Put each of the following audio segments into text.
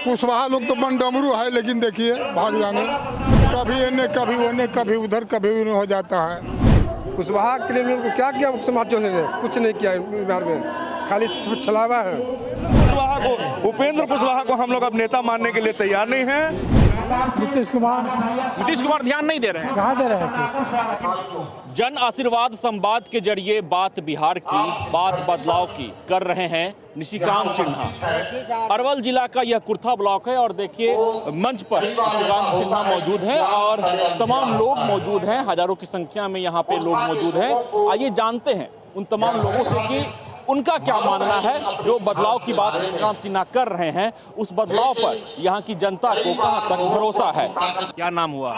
कुशवाहा लोग तो बन डमरू है, लेकिन देखिए भाग जाने, कभी इन्हें कभी उन्हें कभी उधर कभी उन्हें हो जाता है। कुशवाहा के लिए उनको क्या किया समाज जोड़ने ने? कुछ नहीं किया बिहार में, खाली छलावा है। कुशवाहा को, उपेंद्र कुशवाहा को हम लोग अब नेता मानने के लिए तैयार नहीं हैं। नीतीश कुमार ध्यान नहीं दे रहे हैं। कहाँ दे रहे हैं? जन आशीर्वाद संवाद के जरिए बात बिहार की, बात बदलाव की कर रहे हैं निशिकांत सिन्हा। अरवल जिला का यह कुर्था ब्लॉक है और देखिए मंच पर निशिकांत सिन्हा मौजूद हैं और तमाम लोग मौजूद हैं, हजारों की संख्या में यहाँ पे लोग मौजूद हैं। आइए जानते हैं उन तमाम लोगों से कि उनका क्या मानना है। जो बदलाव की बात निशिकांत सिन्हा कर रहे हैं, उस बदलाव पर यहाँ की जनता को कहाँ तक भरोसा है। क्या नाम हुआ?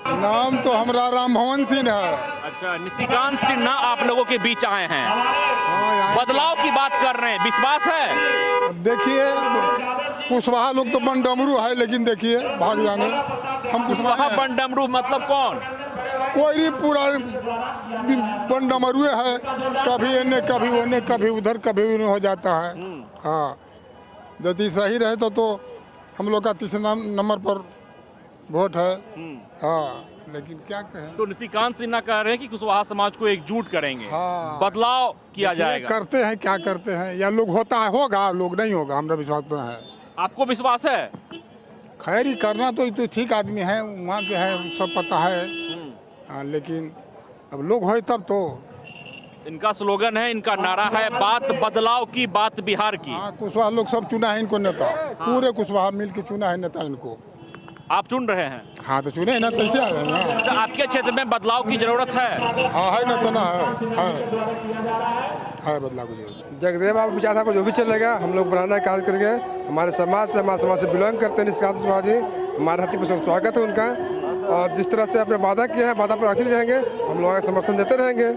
नाम तो हमारा राम भवन सिंह है। अच्छा, निशिकांत सिन्हा आप लोगों के बीच आए हैं, बदलाव की बात कर रहे हैं, विश्वास है? देखिए कुशवाहा लोग तो बन डमरू है, लेकिन देखिए भाग जाने, हम कुशवाहा बन डमरू मतलब कौन? कोई भी पूरा बन डमरुए है, कभी इन्हें कभी उन्हें कभी उधर कभी उन्हें हो जाता है। हाँ, यदि सही रहे तो हम लोग का तीसरा नंबर पर वोट है। हाँ, लेकिन क्या कहें। तो निशिकांत सिन्हा कह रहे हैं कि कुशवाहा समाज को एकजुट करेंगे। हाँ, बदलाव किया जाएगा। करते हैं, क्या करते हैं, या लोग होता है, होगा, लोग नहीं होगा, हमारा विश्वास तो है। आपको विश्वास है? खैर ही करना तो ठीक आदमी है, वहाँ के है, सब पता है। हाँ, लेकिन अब लोग हो तब तो। इनका स्लोगन है, इनका नारा है, बात बदलाव की, बात बिहार की। हाँ, कुशवाहा लोग सब चुना है इनको नेता। पूरे कुशवाहा मिल के चुना है नेता इनको। आप चुन रहे हैं? हाँ, तो चुने ना, कैसे आए हैं। अच्छा, आपके क्षेत्र में बदलाव की जरूरत है? हाँ, है ना, तो ना है बदलाव की जरूरत। जगदेव बाबू विचारधारा को जो भी चलेगा हम लोग बनाना कार्य करेंगे। हमारे समाज से बिलोंग करते हैं निशिकांत कुशवाहा जी, हमारे हृदय पर स्वागत है उनका। और जिस तरह से अपने वादा किया है, वादा पर अड़ित रहेंगे, हम लोग समर्थन देते रहेंगे।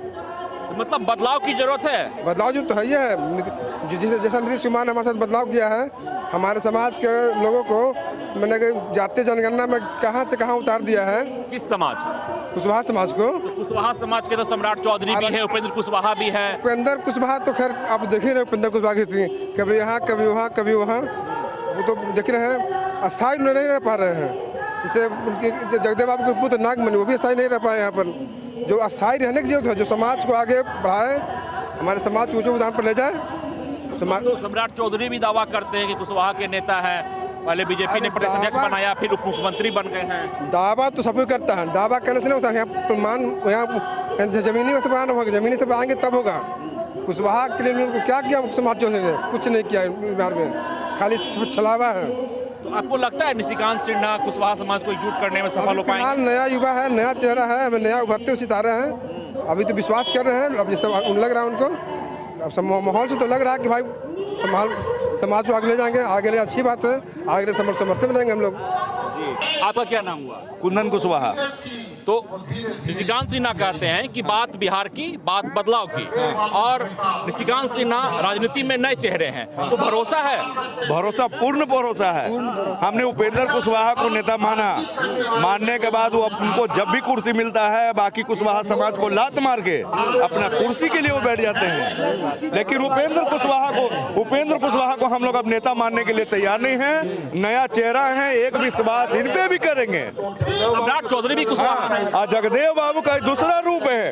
मतलब बदलाव की जरूरत है? बदलाव जो तो है ही है, जैसा नीतीश कुमार ने हमारे साथ बदलाव किया है, हमारे समाज के लोगों को मैंने जातीय जनगणना में कहाँ से कहाँ उतार दिया है। किस समाज? कुशवाहा समाज को। तो कुशवाहा समाज के तो सम्राट चौधरी भी है, उपेंद्र कुशवाहा भी है। उपेंद्र कुशवाहा तो खैर आप देख ही रहे, उपेंद्र कुशवाहा की थी, कभी यहाँ कभी वहाँ कभी वहाँ, वो तो देख रहे हैं, अस्थायी नहीं रह पा रहे हैं। जैसे उनके जगदेव बाबू के पुत्र नागमणि, वो भी अस्थायी नहीं रह पाए यहाँ पर। जो अस्थायी रहने की जरूरत है, जो समाज को आगे बढ़ाए, हमारे समाज को ऊंचे उदाहरण पर ले जाए। सम्राट चौधरी भी दावा करते हैं कि कुशवाहा के नेता हैं, पहले बीजेपी ने प्रदेश अध्यक्ष बनाया, फिर उप मुख्यमंत्री बन गए हैं। दावा तो सब कोई करता है, दावा करने से नहीं होता, यहाँ प्रमाण, यहाँ जमीनी से बनाना होगा, जमीनी से आएंगे तब होगा। कुशवाहा के लिए उनको क्या किया समाज जोड़ने ने? कुछ नहीं किया बिहार में, खाली छलावा है। तो आपको लगता है निशिकांत सिन्हा कुशवाहा समाज को एकजुट करने में सफल हो पाएंगे? नया युवा है, नया चेहरा है, हमें नया उभरते हुए सितारे हैं, अभी तो विश्वास कर रहे हैं। अब जैसे लग रहा है उनको, अब सब माहौल से तो लग रहा है कि भाई समाज को आगे ले जाएंगे, आगे ले अच्छी बात है, आगे समर्थन में रहेंगे हम लोग। आपका क्या नाम हुआ? कुंदन कुशवाहा। तो निशिकांत सिन्हा कहते हैं कि बात बिहार की, बात बदलाव की, और निशिकांत सिन्हा राजनीति में नए चेहरे हैं, तो भरोसा है? भरोसा, पूर्ण भरोसा है। हमने उपेंद्र कुशवाहा को नेता मानने के बाद वो उनको जब भी कुर्सी मिलता है, बाकी कुशवाहा समाज को लात मार के अपना कुर्सी के लिए वो बैठ जाते हैं। लेकिन उपेंद्र कुशवाहा को हम लोग अब नेता मानने के लिए तैयार नहीं हैं। नया चेहरा है, एक विश्वास इन पे भी करेंगे। सम्राट चौधरी भी कुशवाहा। जगदेव बाबू का दूसरा रूप है,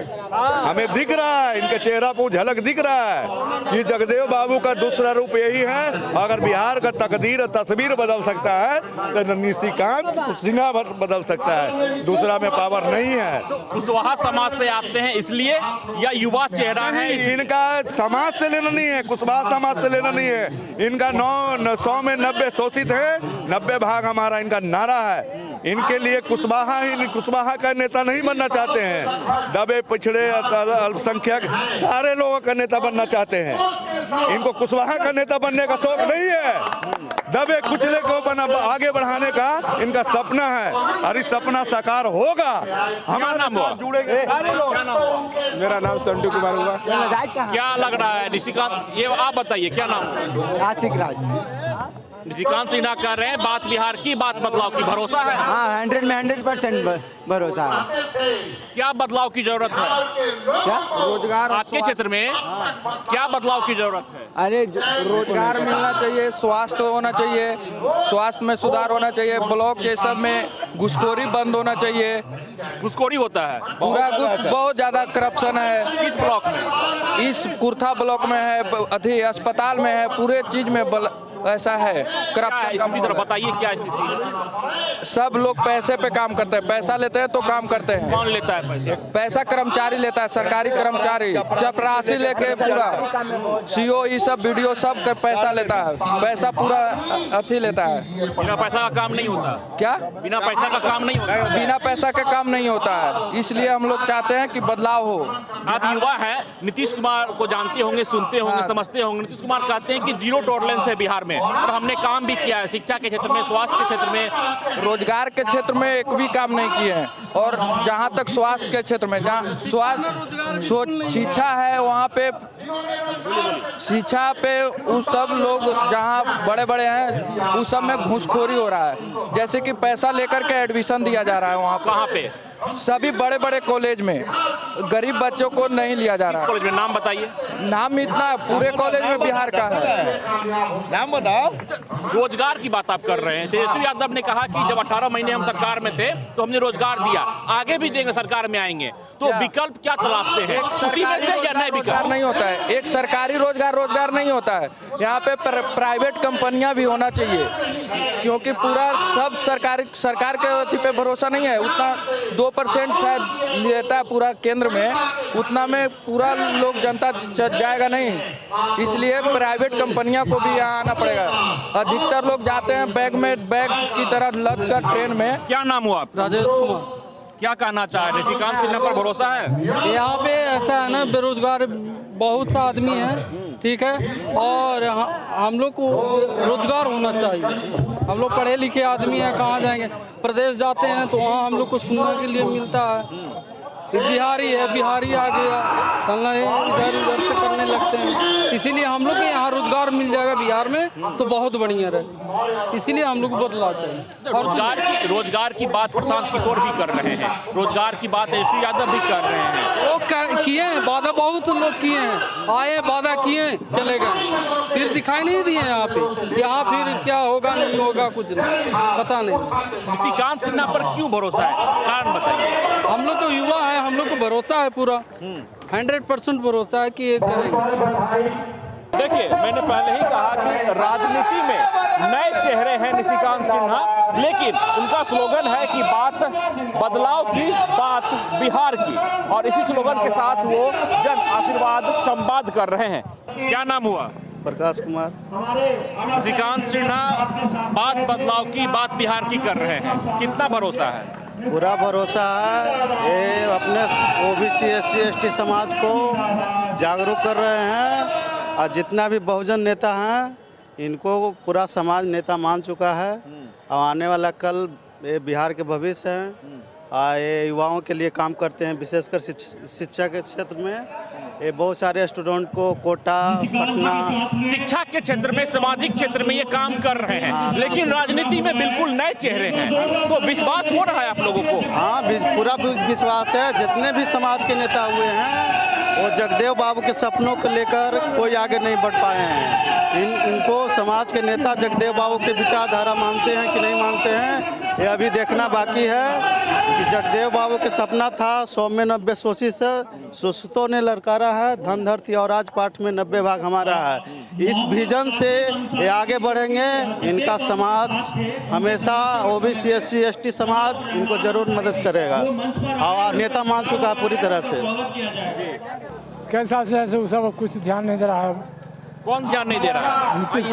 हमें दिख रहा है, इनके चेहरा पर झलक दिख रहा है कि जगदेव बाबू का दूसरा रूप यही है। अगर बिहार का तकदीर तस्वीर बदल सकता है तो निशिकांत सिन्हा बदल सकता है, दूसरा में पावर नहीं है। कुशवाहा समाज से आते हैं इसलिए, या युवा चेहरा है? इनका समाज से लेना नहीं है, कुशवाहा समाज से लेना नहीं है। इनका 100 में 90 शोषित है, 90 भाग हमारा इनका नारा है। इनके लिए कुशवाहा का नेता नहीं बनना चाहते हैं, दबे पिछड़े अल्पसंख्यक सारे लोगों का नेता बनना चाहते हैं। इनको कुशवाहा का नेता बनने का शौक नहीं है, दबे कुचले को आगे बढ़ाने का इनका सपना है, और इस सपना साकार होगा। हमारा नाम जुड़ेंगे सारे लोग। मेरा नाम संटू कुमार हुआ। क्या लग रहा है निशिकांत, ये आप बताइए, क्या नाम? आशिक राज। निशिकांत सिन्हा कह रहे हैं बात बिहार की, बात बदलाव की, भरोसा है? हाँ 100 में 100% भरोसा है। क्या बदलाव की जरूरत है? क्या रोजगार आपके क्षेत्र में क्या बदलाव की जरूरत है? अरे रोजगार मिलना चाहिए, स्वास्थ्य होना चाहिए, स्वास्थ्य में सुधार होना चाहिए, ब्लॉक ये सब में घुसखोरी बंद होना चाहिए। घुसखोरी होता है पूरा बहुत ज्यादा करप्शन है इस ब्लॉक में, इस कुर्था ब्लॉक में है, अथी अस्पताल में है, पूरे चीज में ऐसा है क्या करप्शन। स्थिति जरा बताइए, क्या स्थिति है? सब लोग पैसे पे काम करते हैं, पैसा लेते हैं तो काम करते हैं। कौन लेता है पैसा? पैसा कर्मचारी लेता है, सरकारी कर्मचारी चपरासी लेके पूरा सीओ ये सब वीडियो सब कर पैसा लेता है, पैसा पूरा अथी लेता है। बिना पैसा का काम नहीं होता। क्या बिना पैसा का काम नहीं होता? बिना पैसा के काम नहीं होता है, इसलिए हम लोग चाहते हैं कि बदलाव हो। आप युवा हैं, नीतीश कुमार को जानते होंगे, सुनते होंगे, समझते होंगे। नीतीश कुमार कहते हैं कि जीरो टॉलरेंस है बिहार में, और हमने काम भी किया है शिक्षा के क्षेत्र में, स्वास्थ्य के क्षेत्र में, रोजगार के क्षेत्र में एक भी काम नहीं किए हैं। और जहाँ तक स्वास्थ्य के क्षेत्र में, जहाँ स्वास्थ्य शिक्षा है वहाँ पे, शिक्षा पे उस सब लोग जहाँ बड़े बड़े हैं उस सब में घूसखोरी हो रहा है। जैसे कि पैसा लेकर के एडमिशन दिया जा रहा है वहाँ कहाँ पे? सभी बड़े बड़े कॉलेज में, गरीब बच्चों को नहीं लिया जा रहा है। कॉलेज में नाम बताइए। नाम इतना पूरे कॉलेज में बिहार का है। नाम बताओ। रोजगार की बात आप कर रहे हैं। तेजस्वी यादव ने कहा कि जब 18 महीने हम सरकार में थे तो हमने रोजगार दिया, आगे भी देंगे, सरकार में आएंगे। तो विकल्प क्या तलाशते हैं? उसी में से या नए रोजगार नहीं होता है, एक सरकारी रोजगार नहीं होता है। यहाँ पे प्राइवेट कंपनियां भी होना चाहिए, क्योंकि पूरा सब सरकार के अथी पे भरोसा नहीं है। उतना 2% शायद लेता है पूरा केंद्र में, उतना में पूरा लोग जनता जाएगा नहीं, इसलिए प्राइवेट कंपनियां को भी यहाँ आना पड़ेगा। अधिकतर लोग जाते हैं बैग की तरह लद कर ट्रेन में। क्या नाम हुआ आप? राजेश कुमार। क्या कहना चाह रहे? निशिकांत सिन्हा पर भरोसा है? यहाँ पे ऐसा है ना, बेरोजगार बहुत सा आदमी है, ठीक है, और हम लोग को रोजगार होना चाहिए। हम लोग पढ़े लिखे आदमी हैं, कहाँ जाएंगे? प्रदेश जाते हैं तो वहाँ हम लोग को सुनने के लिए मिलता है बिहारी है, बिहारी आ गया, फलना इधर उधर से करने लगते हैं। इसीलिए हम लोग के यहाँ रोजगार मिल जाएगा बिहार में तो बहुत बढ़िया रहे, इसीलिए हम लोग को बदलाव चाहिए। और रोजगार की बात प्रशांत किशोर भी कर रहे हैं, रोजगार की बात तेजस्वी यादव भी कर रहे हैं। वो किए हैं वादा, बहुत लोग किए हैं, आए वादा किए, चले गए, फिर दिखाई नहीं दिए यहाँ पे। यहाँ फिर क्या होगा नहीं होगा कुछ नहीं पता नहीं। निशिकांत सिन्हा पर क्यों भरोसा है, कारण बताइए। हम लोग तो युवा है, हम लोग को भरोसा है, पूरा 100% भरोसा है कि ये करेंगे। देखिए, मैंने पहले ही कहा कि राजनीति में नए चेहरे हैं निशिकांत सिन्हा, लेकिन उनका स्लोगन है कि बात बदलाव की, बात बिहार की, और इसी स्लोगन के साथ वो जन आशीर्वाद संवाद कर रहे हैं। क्या नाम हुआ? प्रकाश कुमार। निशिकांत सिन्हा बात बदलाव की, बात बिहार की कर रहे हैं, कितना भरोसा है? पूरा भरोसा है। ये अपने ओबीसी SC ST समाज को जागरूक कर रहे हैं, और जितना भी बहुजन नेता हैं इनको पूरा समाज नेता मान चुका है। और आने वाला कल ये बिहार के भविष्य हैं, और ये युवाओं के लिए काम करते हैं, विशेषकर शिक्षा के क्षेत्र में। ये बहुत सारे स्टूडेंट को कोटा, पटना, शिक्षा के क्षेत्र में, सामाजिक क्षेत्र में ये काम कर रहे हैं, लेकिन राजनीति में बिल्कुल नए चेहरे हैं। तो विश्वास हो रहा है आप लोगों को? हाँ, पूरा विश्वास है। जितने भी समाज के नेता हुए हैं वो जगदेव बाबू के सपनों को लेकर कोई आगे नहीं बढ़ पाए हैं। इनको समाज के नेता जगदेव बाबू के विचारधारा मानते हैं कि नहीं मानते हैं, ये अभी देखना बाकी है। कि जगदेव बाबू के सपना था 100 में 90 शोषितों ने ललकारा है, धन धरती और राजपाट में 90 भाग हमारा है। इस विजन से ये आगे बढ़ेंगे। इनका समाज हमेशा OBC SC ST समाज इनको जरूर मदद करेगा, और नेता मान चुका है पूरी तरह से। कैसा से ऐसे सब कुछ ध्यान नहीं दे रहा है। कौन ध्यान नहीं दे रहा है? नीतीश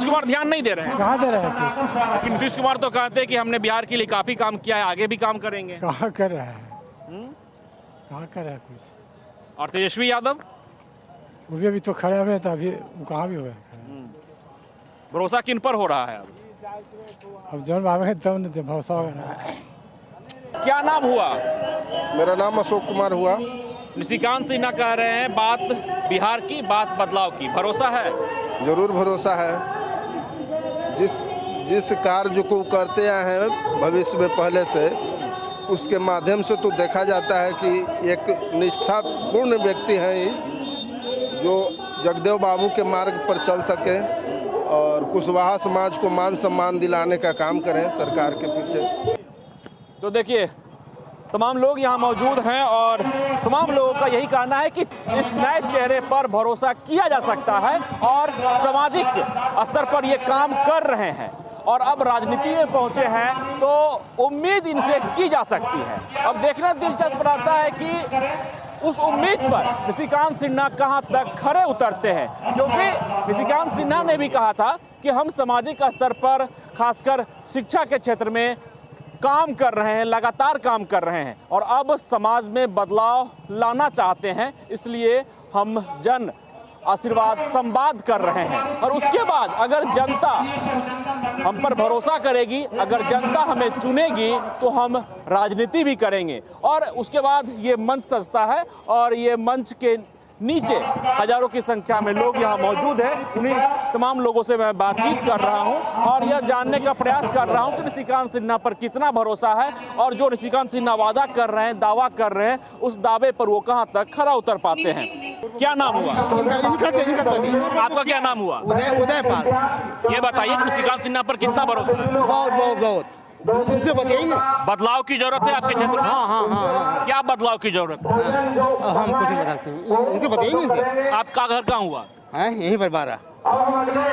कुमार ध्यान नहीं दे रहे हैं। कहाँ दे रहे हैं कुछ? लेकिन नीतीश कुमार तो कहते हैं कि हमने बिहार के लिए काफी काम किया है, आगे भी काम करेंगे। कहाँ कर रहा है? कहाँ कर रहा है कुछ? और तेजस्वी यादव वो भी अभी तो खड़े हुए, तो अभी वो कहाँ भी हुए? भरोसा किन पर हो रहा है अब जौन बाबा तब नहीं भरोसा होगा। क्या नाम हुआ? मेरा नाम अशोक कुमार हुआ। निशिकांत सिन्हा कह रहे हैं बात बिहार की, बात बदलाव की। भरोसा है? जरूर भरोसा है। जिस कार्य को करते आए हैं भविष्य में पहले से, उसके माध्यम से तो देखा जाता है कि एक निष्ठापूर्ण व्यक्ति हैं जो जगदेव बाबू के मार्ग पर चल सके और कुशवाहा समाज को मान सम्मान दिलाने का काम करें सरकार के पीछे। तो देखिए, तमाम लोग यहाँ मौजूद हैं और तमाम लोगों का यही कहना है कि इस नए चेहरे पर भरोसा किया जा सकता है और सामाजिक स्तर पर ये काम कर रहे हैं और अब राजनीति में पहुंचे हैं तो उम्मीद इनसे की जा सकती है। अब देखना दिलचस्प रहता है कि उस उम्मीद पर निशिकांत सिन्हा कहां तक खरे उतरते हैं, क्योंकि निशिकांत सिन्हा ने भी कहा था कि हम सामाजिक स्तर पर खासकर शिक्षा के क्षेत्र में काम कर रहे हैं, लगातार काम कर रहे हैं और अब समाज में बदलाव लाना चाहते हैं, इसलिए हम जन आशीर्वाद संवाद कर रहे हैं। और उसके बाद अगर जनता हम पर भरोसा करेगी, अगर जनता हमें चुनेगी तो हम राजनीति भी करेंगे। और उसके बाद ये मंच सजता है और ये मंच के नीचे हजारों की संख्या में लोग यहाँ मौजूद हैं। उन्हीं तमाम लोगों से मैं बातचीत कर रहा हूँ और यह जानने का प्रयास कर रहा हूँ कि निशिकांत सिन्हा पर कितना भरोसा है और जो निशिकांत सिन्हा वादा कर रहे हैं, दावा कर रहे हैं, उस दावे पर वो कहाँ तक खरा उतर पाते हैं। क्या नाम हुआ आपका? क्या नाम हुआ? उदय पाल। ये बताइए कि निशिकांत सिन्हा पर कितना भरोसा है? बहुत उनसे बताइए ना। बदलाव की जरूरत है आपके क्षेत्र में? हाँ। क्या बदलाव की जरूरत है? हम कुछ नहीं बताते, उनसे बताइए इनसे। आपका घर कहाँ हुआ है? यहीं पर 12।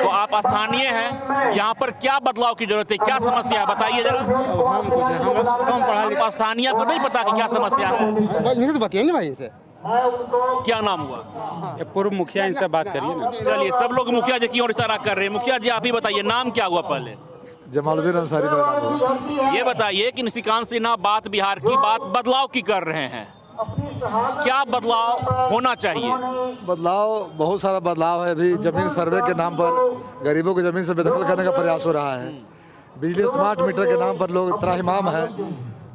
तो आप स्थानीय हैं, यहाँ पर क्या बदलाव की जरूरत है, क्या समस्या है, बताइए जरा। हम कुछ नहीं, हम कम पढ़ा लिखा। स्थानीय को नहीं पता कि क्या समस्या है? इनसे बताइए ना भाई इनसे। क्या नाम हुआ? पूर्व मुखिया, इनसे बात करिए ना। चलिए, सब लोग मुखिया जी की ओर इशारा कर रहे हैं। मुखिया जी आप ही बताइए, नाम क्या हुआ पहले? जमालुद्दीन अंसारी मेरा नाम हुआ। ये बताइए कि निशिकांत सिन्हा बात बिहार की, बात बदलाव की कर रहे हैं, क्या बदलाव होना चाहिए? बदलाव, बहुत सारा बदलाव है। अभी जमीन सर्वे के नाम पर गरीबों की जमीन से बेदखल करने का प्रयास हो रहा है। बिजली स्मार्ट मीटर के नाम पर लोग त्राहिमाम है।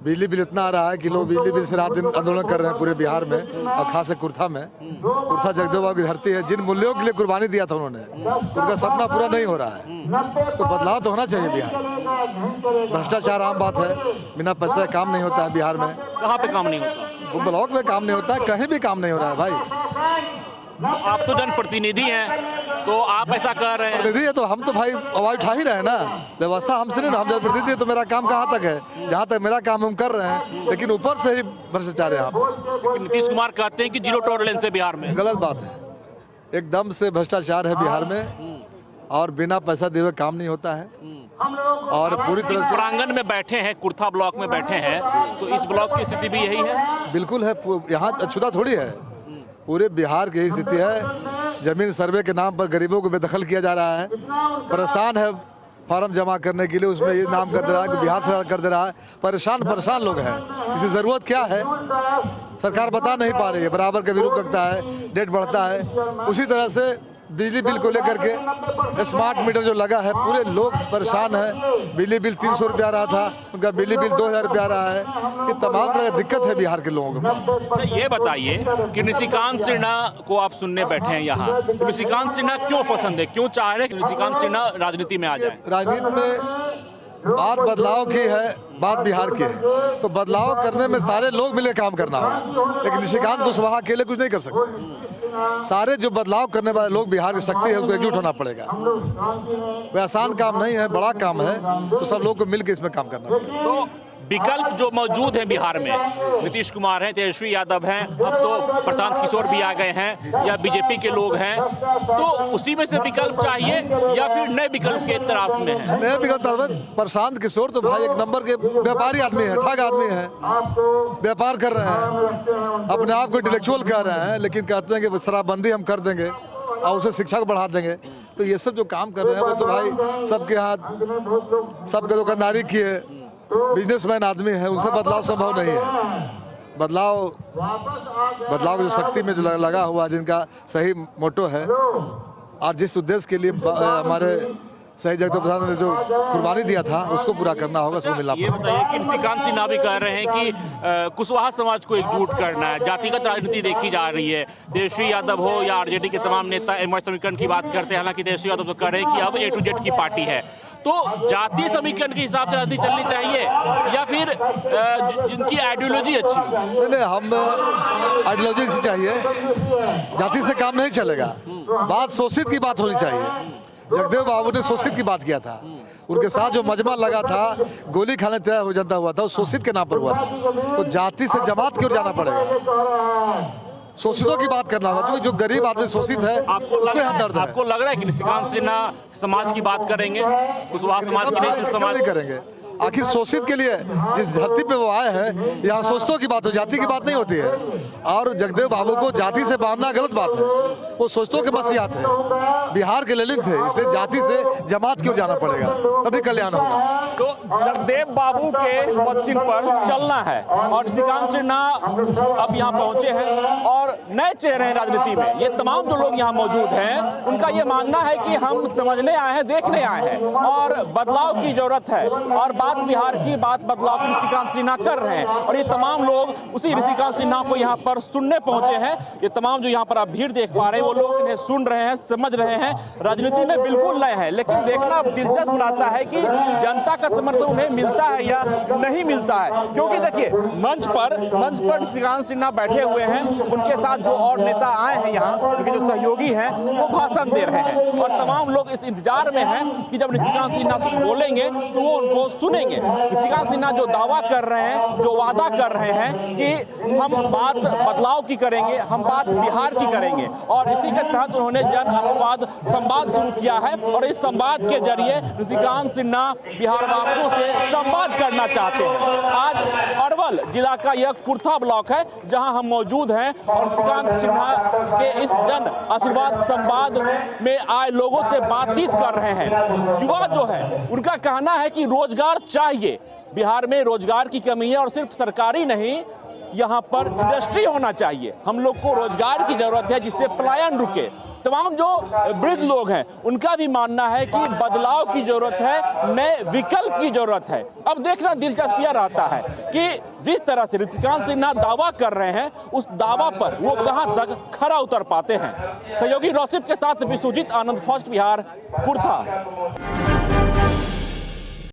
बिजली बिल इतना आ रहा है कि लोग बिजली बिल से रात दिन आंदोलन कर रहे हैं पूरे बिहार में और खास कर कुर्था में। कुर्था जगदेव बाबू की धरती है, जिन मूल्यों के लिए कुर्बानी दिया था उन्होंने, उनका सपना पूरा नहीं हो रहा है। तो बदलाव तो होना चाहिए बिहार। भ्रष्टाचार आम बात है, बिना पैसे काम नहीं होता है बिहार में। कहाँ पे काम नहीं होता? वो ब्लॉक में काम नहीं होता है, कहीं भी काम नहीं हो रहा है भाई। आप तो जनप्रतिनिधि हैं, तो आप ऐसा कर रहे हैं। प्रतिनिधि है तो हम तो भाई आवाज उठा ही रहे हैं ना। व्यवस्था हमसे नहीं ना, हम जनप्रतिनिधि है तो मेरा काम कहाँ तक है? जहाँ तक मेरा काम हम कर रहे हैं, लेकिन ऊपर से ही भ्रष्टाचार है। आप नीतीश कुमार कहते हैं कि जीरो टॉलरेंस है बिहार में। गलत बात है, एकदम से भ्रष्टाचार है बिहार में और बिना पैसा दिए हुए काम नहीं होता है। और पूरी तरह से प्रांगण में बैठे हैं, कुर्था ब्लॉक में बैठे हैं, तो इस ब्लॉक की स्थिति भी यही है? बिल्कुल है, यहाँ अछूता थोड़ी है, पूरे बिहार की यही स्थिति है। जमीन सर्वे के नाम पर गरीबों को बेदखल किया जा रहा है। परेशान है फॉर्म जमा करने के लिए, उसमें ये नाम कर दे रहा है कि बिहार से कर दे रहा है। परेशान लोग हैं। इसकी ज़रूरत क्या है सरकार बता नहीं पा रही है। बराबर का विरोध लगता है, डेट बढ़ता है। उसी तरह से बिजली बिल को लेकर के स्मार्ट मीटर जो लगा है, पूरे लोग परेशान हैं। बिजली बिल 300 रुपया आ रहा था, उनका बिजली बिल 2000 रुपया आ रहा है। ये तमाम तरह की दिक्कत है बिहार के लोगों के पास। ये बताइए कि निशिकांत सिन्हा को आप सुनने बैठे हैं यहाँ, तो निशिकांत सिन्हा क्यों पसंद है, क्यों चाह रहे हैं कि निशिकांत सिन्हा राजनीति में आ जाए? राजनीति में बात बदलाव की है, बात बिहार की है, तो बदलाव करने में सारे लोग मिले काम करना होगा। लेकिन निशिकांत कुशवाहा अकेले कुछ नहीं कर सकते। सारे जो बदलाव करने वाले लोग, बिहार की शक्ति है, उसको एकजुट होना पड़ेगा। कोई आसान काम नहीं है, बड़ा काम है, तो सब लोग को मिलकर इसमें काम करना पड़ेगा। तो विकल्प जो मौजूद हैं बिहार में, नीतीश कुमार हैं, तेजस्वी यादव हैं, अब तो प्रशांत किशोर भी आ गए हैं, या बीजेपी के लोग हैं, तो उसी में से विकल्प चाहिए या फिर नए विकल्प के तलाश में है? नए विकल्प, प्रशांत किशोर तो भाई एक नंबर के व्यापारी आदमी है, ठग आदमी है, व्यापार कर रहे हैं, अपने आप को इंटेलेक्चुअल कह रहे हैं, लेकिन कहते हैं कि शराबबंदी हम कर देंगे और उसे शिक्षा को बढ़ा देंगे। तो ये सब जो काम कर रहे हैं वो तो भाई सबके हाथ, सबके दुकानदारी की है, बिजनेसमैन आदमी है, उनसे बदलाव संभव नहीं है। बदलाव जो शक्ति में जो लगा हुआ, जिनका सही मोटो है और जिस उद्देश्य के लिए हमारे शहीद जगदेव प्रसाद ने जो कुर्बानी दिया था उसको पूरा करना होगा, उसको मिलना ये बताइए कि निशिकांत सिन्हा भी कह रहे हैं कि कुशवाहा समाज को एकजुट करना है, जातिगत राजनीति देखी जा रही है। तेजस्वी यादव हो या आरजेडी के तमाम नेता एमवाई समीकरण की बात करते हैं, हालांकि तेजस्वी यादव तो कह रहे हैं कि अब A to Z की पार्टी है। तो जातीय समीकरण के हिसाब से राजनीति चलनी चाहिए या फिर जिनकी आइडियोलॉजी अच्छी हो? नहीं, हम आइडियोलॉजी से चाहिए, जाति से काम नहीं चलेगा। बात शोषित की बात होनी चाहिए। जगदेव बाबू ने शोषित की बात किया था, उनके साथ जो मजमा लगा था, गोली खाने तैयार हो जाता हुआ था, वो शोषित के नाम पर हुआ था। तो जाति से जमात की ओर जाना पड़ेगा, शोषितों की बात करना होगा, क्योंकि जो गरीब आदमी शोषित है उसमें हमदर्द है। आपको लग रहा है कि निशिकांत सिन्हा समाज की बात करेंगे, कुशवाहा समाज की नहीं, सिर्फ समाज करेंगे? आखिर शोषित के लिए जिस धरती पे वो आए हैं, यहाँ शोषितों की बात हो, जाति की बात नहीं होती है। और जगदेव बाबू को जाति से बांधना गलत बात है, वो शोषितों के मसीहा थे, बिहार के लेलिन थे, इसलिए जाति से जमात की ओर जाना पड़ेगा, तभी कल्याण होगा। तो जगदेव बाबू के पदचिन्ह पर चलना है और निशिकांत सिन्हा अब यहाँ पहुंचे हैं और नए चेहरे हैं राजनीति में। ये तमाम जो लोग यहाँ मौजूद हैं, उनका ये मानना है कि हम समझने आए हैं, देखने आए हैं और बदलाव की जरूरत है। और बात बिहार की, बात बदलाव की निशिकांत सिन्हा कर रहे हैं और ये तमाम लोग उसी निशिकांत सिन्हा को यहाँ पर सुनने पहुंचे हैं। ये तमाम जो यहाँ पर आप भीड़ देख पा रहे हैं, वो लोग इन्हें सुन रहे हैं, समझ रहे हैं, राजनीति में बिल्कुल नए हैं। लेकिन देखना अब दिलचस्प बनाता है कि जनता का समर्थन उन्हें मिलता है या नहीं मिलता है, क्योंकि देखिए मंच पर निशिकांत सिन्हा बैठे हुए हैं, उनके साथ जो और नेता आए हैं यहाँ, उनके जो सहयोगी हैं, वो भाषण दे रहे हैं और तमाम लोग इस इंतजार में हैं कि जब निशिकांत सिन्हा बोलेंगे तो वो उनको सुनेंगे। निशिकांत सिन्हा जो दावा कर रहे हैं, जो वादा कर रहे हैं कि हम बात बदलाव की करेंगे, हम बात बिहार की करेंगे, और इसी के तहत उन्होंने जन आशीर्वाद संवाद शुरू किया है और इस संवाद के जरिए निशिकांत सिन्हा बिहार वासियों से संवाद करना चाहते हैं। आज अरवल जिला का यह कुर्था ब्लॉक है जहां हम मौजूद हैं और निशिकांत सिन्हा के इस जन आशीर्वाद संवाद में आए लोगों से बातचीत कर रहे हैं। युवा जो है उनका कहना है कि रोजगार चाहिए, बिहार में रोजगार की कमी है और सिर्फ सरकारी नहीं, यहाँ पर इंडस्ट्री होना चाहिए। हम लोग को रोजगार की जरूरत है जिससे पलायन रुके। तमाम जो वृद्ध लोग हैं उनका भी मानना है कि बदलाव की जरूरत है, नए विकल्प की जरूरत है। अब देखना दिलचस्प यह रहता है कि जिस तरह से निशिकांत सिन्हा दावा कर रहे हैं, उस दावा पर वो कहां तक खरा उतर पाते हैं। सहयोगी रौसिफ के साथ विश्वजीत आनंद, फर्स्ट बिहार, कुर्था।